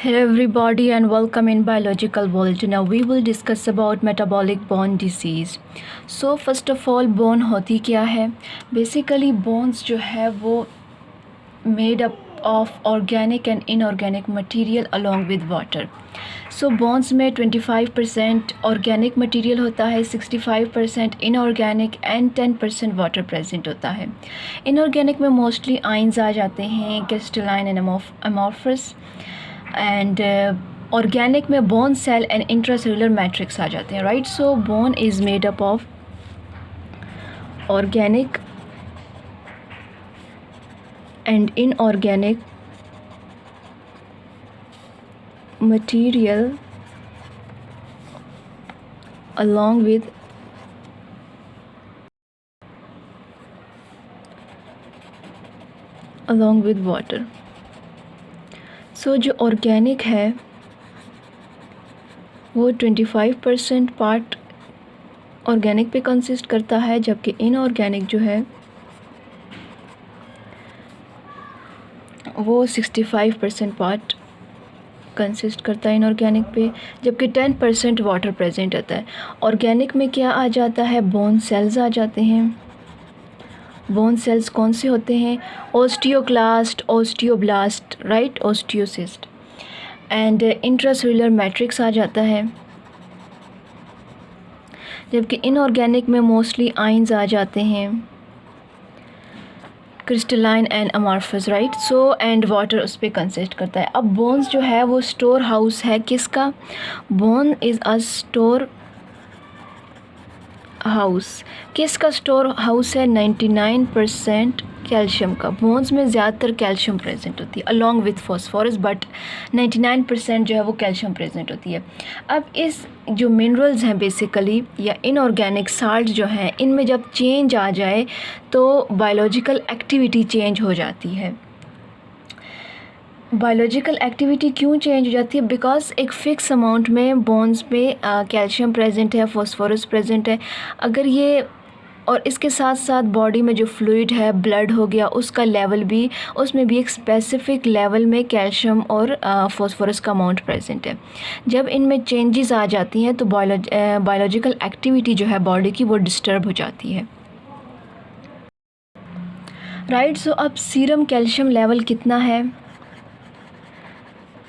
Hello everybody and welcome in biological world. Now we will discuss about metabolic bone disease. So first of all bone होती क्या है? Basically bones जो है वो made up of organic and inorganic material along with water. So bones में 25% organic material होता है, 65% inorganic and 10% water present होता है. Inorganic में mostly ions आ जाते हैं, crystalline and amorphous. And organic में bone cell and intracellular matrix आ जाते हैं, right. So bone is made up of organic and inorganic material along with water. सो जो ऑर्गेनिक है वो 25% पार्ट ऑर्गेनिक पे कंसिस्ट करता है, जबकि इनऑर्गेनिक जो है वो 65% पार्ट कंसिस्ट करता है इनऑर्गेनिक पे, जबकि 10% वाटर प्रेजेंट रहता है. ऑर्गेनिक में क्या आ जाता है? बोन सेल्स आ जाते हैं. बोन सेल्स कौन से होते हैं? Osteoclast, osteoblast, right, osteocyte. And intracellular matrix आ जाता है, जबकि इनऑर्गेनिक में मोस्टली आइंस आ जाते हैं, crystalline and amorphous, right. So and water उस पर कंसिस्ट करता है. अब बोन्स जो है वो स्टोर हाउस है किसका? Bone is a store house. किसका स्टोर हाउस है? 99% कैल्शियम का. बोन्स में ज़्यादातर कैल्शियम प्रेजेंट होती है अलॉन्ग विथ फॉस्फोरस, बट 99% जो है वो कैल्शियम प्रेजेंट होती है. अब इस जो मिनरल्स हैं बेसिकली या इनऑर्गेनिक साल्ट जो हैं, इनमें जब चेंज आ जाए तो बायोलॉजिकल एक्टिविटी चेंज हो जाती है. बायोलॉजिकल एक्टिविटी क्यों चेंज हो जाती है? बिकॉज एक फ़िक्स अमाउंट में बोन्स में कैल्शियम प्रेजेंट है, फॉस्फोरस प्रेजेंट है. अगर ये और इसके साथ साथ बॉडी में जो फ्लूइड है, ब्लड हो गया, उसका लेवल भी, उसमें भी एक स्पेसिफिक लेवल में कैल्शियम और फॉस्फोरस का अमाउंट प्रेजेंट है. जब इनमें चेंजेस आ जाती हैं तो बायोलॉजिकल एक्टिविटी जो है बॉडी की वो डिस्टर्ब हो जाती है, राइट. सो अब सीरम कैल्शियम लेवल कितना है?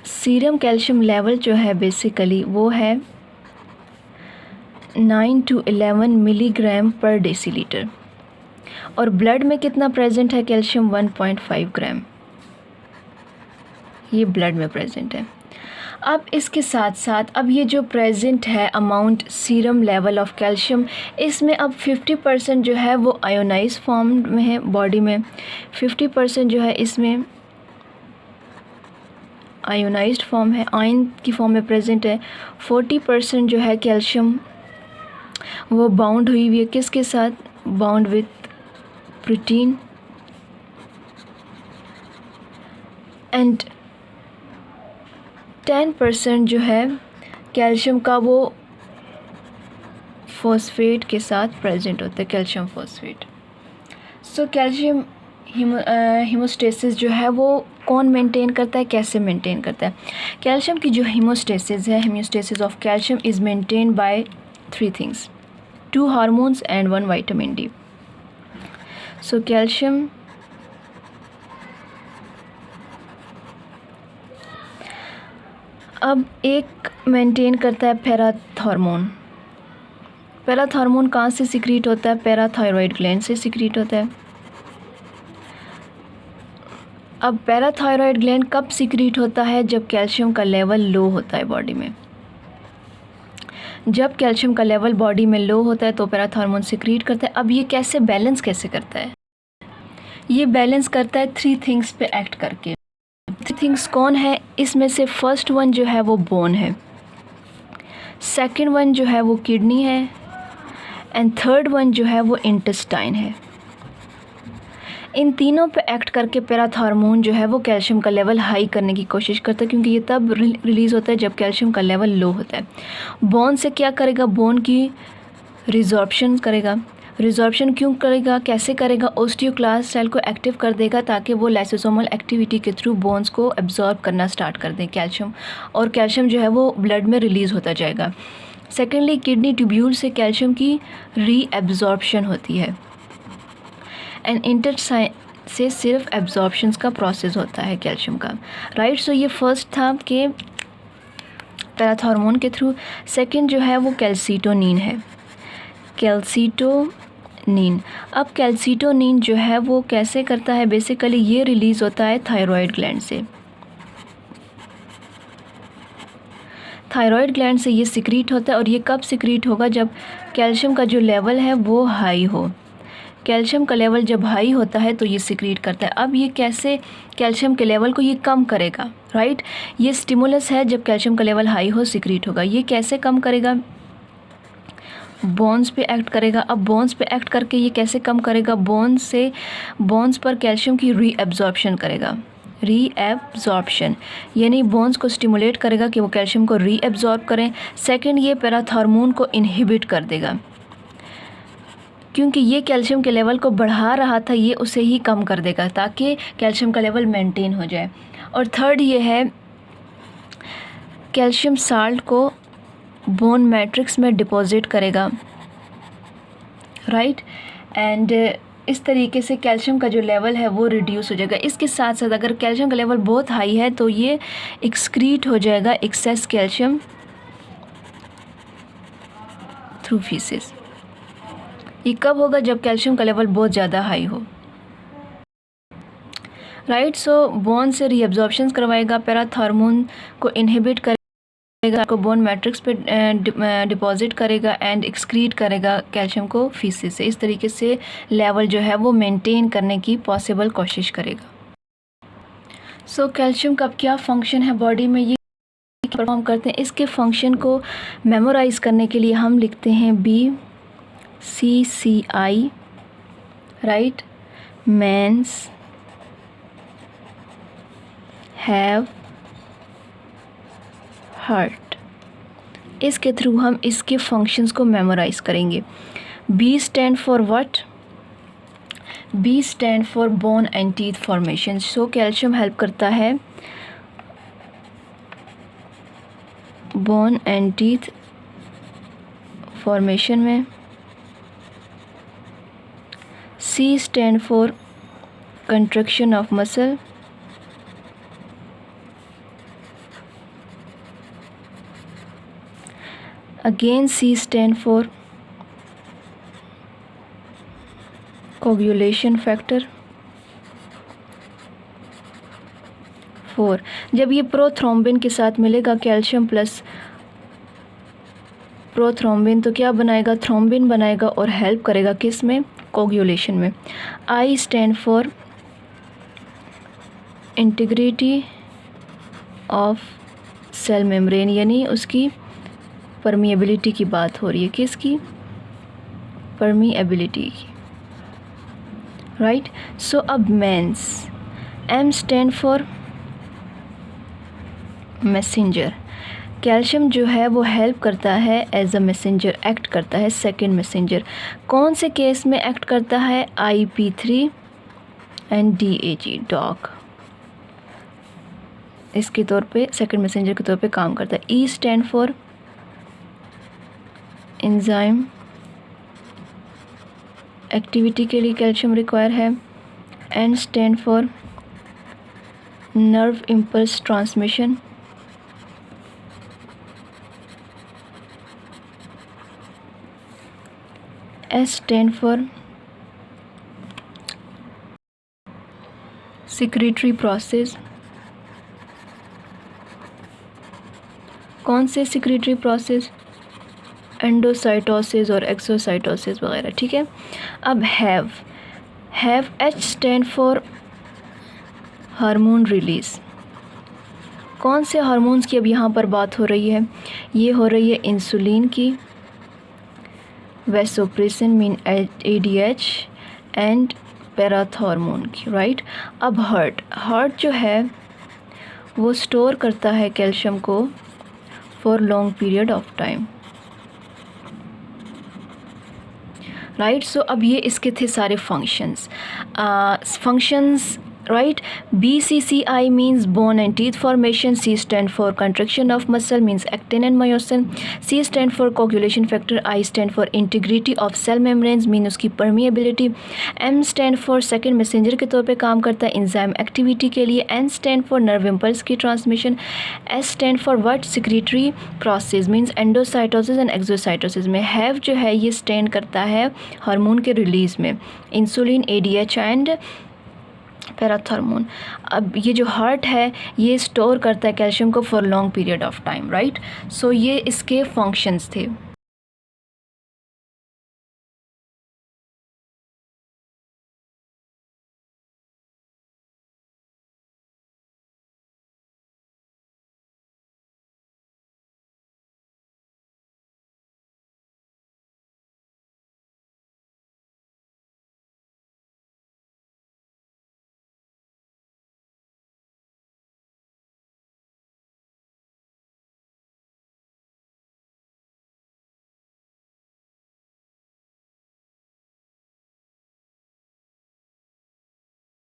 सीरम कैल्शियम लेवल जो है बेसिकली वो है 9 to 11 मिलीग्राम पर डेसीलीटर. और ब्लड में कितना प्रेजेंट है कैल्शियम? 1.5 ग्राम. ये ब्लड में प्रेजेंट है. अब इसके साथ साथ अब ये जो प्रेजेंट है amount serum level of calcium, इसमें अब 50% जो है वो आयोनाइज फॉर्म में है बॉडी में, 50% जो है इसमें आयोनाइज्ड फॉर्म है, आयन की फॉर्म में प्रेजेंट है. 40% जो है कैल्शियम वो बाउंड हुई हुई है किसके साथ? Bound with protein. एंड 10% जो है कैल्शियम का वो फॉस्फेट के साथ प्रेजेंट होता है, calcium phosphate. So calcium haemostasis जो है वो कौन मेंटेन करता है, कैसे मेंटेन करता है? कैल्शियम की जो हीमोस्टेसिस है, haemostasis of calcium is maintain by 3 things, 2 hormones and 1 vitamin D. So calcium अब एक मेंटेन करता है पैराथॉर्मोन. पैराथॉर्मोन कहाँ से सिक्रीट होता है? पैराथायरॉयड ग्लैंड से सिक्रीट होता है. अब पैराथायरॉयड ग्लैंड कब सिक्रीट होता है? जब कैल्शियम का लेवल लो होता है बॉडी में. जब कैल्शियम का लेवल बॉडी में लो होता है तो पैराथॉर्मोन सिक्रीट करता है. अब ये कैसे बैलेंस कैसे करता है? ये बैलेंस करता है 3 things पे एक्ट करके. 3 things कौन है? इसमें से फर्स्ट वन जो है वो बोन है, सेकंड वन जो है वो किडनी है, एंड थर्ड वन जो है वो इंटेस्टाइन है. इन तीनों पे एक्ट करके पैराथॉर्मोन जो है वो कैल्शियम का लेवल हाई करने की कोशिश करता है, क्योंकि ये तब रिलीज़ होता है जब कैल्शियम का लेवल लो होता है. बोन से क्या करेगा? बोन की रिजॉर्प्शन करेगा. रिजॉर्प्शन क्यों करेगा, कैसे करेगा? ओस्टियोक्लास्ट सेल को एक्टिव कर देगा ताकि वो लाइसोसोमल एक्टिविटी के थ्रू बोन्स को एब्जॉर्ब करना स्टार्ट कर दें कैल्शियम, और कैल्शियम जो है वो ब्लड में रिलीज़ होता जाएगा। सेकेंडली, किडनी ट्यूब्यूल से कैल्शियम की री एब्जॉर्प्शन होती है, एंड इंटेस्टाइन से सिर्फ एब्जॉर्प्शन का प्रोसेस होता है कैल्शियम का, राइट। सो ये फर्स्ट था कि पैराथॉर्मोन के थ्रू। सेकंड जो है वो कैल्सीटोनिन है, कैल्सीटोनिन। अब कैल्सीटोनिन जो है वो कैसे करता है, बेसिकली ये रिलीज़ होता है थायराइड ग्लैंड से। थायराइड ग्लैंड से ये सिक्रीट होता है, और ये कब सिक्रीट होगा? जब कैल्शियम का जो लेवल है वो हाई हो। कैल्शियम का लेवल जब हाई होता है तो ये सिक्रीट करता है। अब ये कैसे कैल्शियम के लेवल को ये कम करेगा, राइट। ये स्टिमुलस है, जब कैल्शियम का लेवल हाई हो सिक्रीट होगा। ये कैसे कम करेगा? बोन्स पे एक्ट करेगा। अब बोन्स पे एक्ट करके ये कैसे कम करेगा? बोन्स पर कैल्शियम की रीएब्जॉर्प्शन करेगा। रीएब्जॉर्प्शन यानी बोन्स को स्टिमुलेट करेगा कि वो कैल्शियम को रीएब्जॉर्ब करें। सेकंड, ये पैराथॉर्मोन को इनहिबिट कर देगा, क्योंकि ये कैल्शियम के लेवल को बढ़ा रहा था, ये उसे ही कम कर देगा ताकि कैल्शियम का लेवल मेंटेन हो जाए। और थर्ड ये है, कैल्शियम साल्ट को बोन मैट्रिक्स में डिपॉजिट करेगा, राइट। एंड इस तरीके से कैल्शियम का जो लेवल है वो रिड्यूस हो जाएगा। इसके साथ साथ अगर कैल्शियम का लेवल बहुत हाई है तो ये एक्सक्रीट हो जाएगा एक्सेस कैल्शियम थ्रू फीसेस। ये कब होगा? जब कैल्शियम का लेवल बहुत ज़्यादा हाई हो, राइट। सो बोन से रीअब्जॉर्प्शन करवाएगा, पैराथॉर्मोन को इनहिबिट करेगा, को बोन मैट्रिक्स पे डिपॉजिट करेगा, एंड एक्सक्रीट करेगा कैल्शियम को फीसेस से। इस तरीके से लेवल जो है वो मेंटेन करने की पॉसिबल कोशिश करेगा। सो कैल्शियम का क्या फंक्शन है बॉडी में, ये परफॉर्म करते हैं। इसके फंक्शन को मेमोराइज करने के लिए हम लिखते हैं BCCI, right. Mens have heart. इसके थ्रू हम इसके फंक्शंस को मेमोराइज करेंगे। B stand for what? B stand for bone and teeth formation. So calcium help करता है बोन एंड टीथ फॉर्मेशन में। C stand for contraction of muscle. Again C stand for coagulation factor 4। जब ये prothrombin के साथ मिलेगा calcium plus prothrombin तो क्या बनाएगा? थ्रोम्बिन बनाएगा और हेल्प करेगा किस में? कोगुलेशन में। I stand for integrity of cell membrane, यानी उसकी परमिएबिलिटी की बात हो रही है। किसकी? परमिएबिलिटी की, राइट। सो अब mens, M stand for messenger. Calcium जो है वो हेल्प करता है एज अ मैसेंजर, एक्ट करता है सेकंड मैसेंजर। कौन से केस में एक्ट करता है? IP3 and DAG, dog. इसके तौर पे सेकंड मैसेंजर के तौर पे काम करता है। E stand for enzyme, activity के लिए कैल्शियम रिक्वायर है। N stand for nerve impulse transmission. S stand for secretory process. कौन से सिक्रीटरी प्रोसेस? एंडोसाइटोसिस और एक्सोसाइटोसिस वगैरह, ठीक है। अब have H stand for hormone release. कौन से हार्मोन्स की अब यहाँ पर बात हो रही है? ये हो रही है इंसुलिन की, vasopressin mean ADH, and parathormone की, राइट। अब हार्ट जो है वो स्टोर करता है कैल्शियम को for long period of time, right. So अब ये इसके थे सारे functions. Right, BCCI means bone and teeth formation. C stand for contraction of muscle, means actin and myosin. C stand for coagulation factor. I stand for integrity of cell membranes, mean उसकी permeability. M stand for second messenger के तौर पे काम करता है enzyme activity के लिए. N stand for nerve impulse की transmission. S stand for what? Secretory process, means endocytosis and exocytosis में. Have जो है ये stand करता है हार्मोन के रिलीज में, इंसुलिन, ADH एंड पैराथॉर्मोन. अब ये जो हार्ट है ये स्टोर करता है कैल्शियम को for long period of time, right. So ये इसके फंक्शंस थे.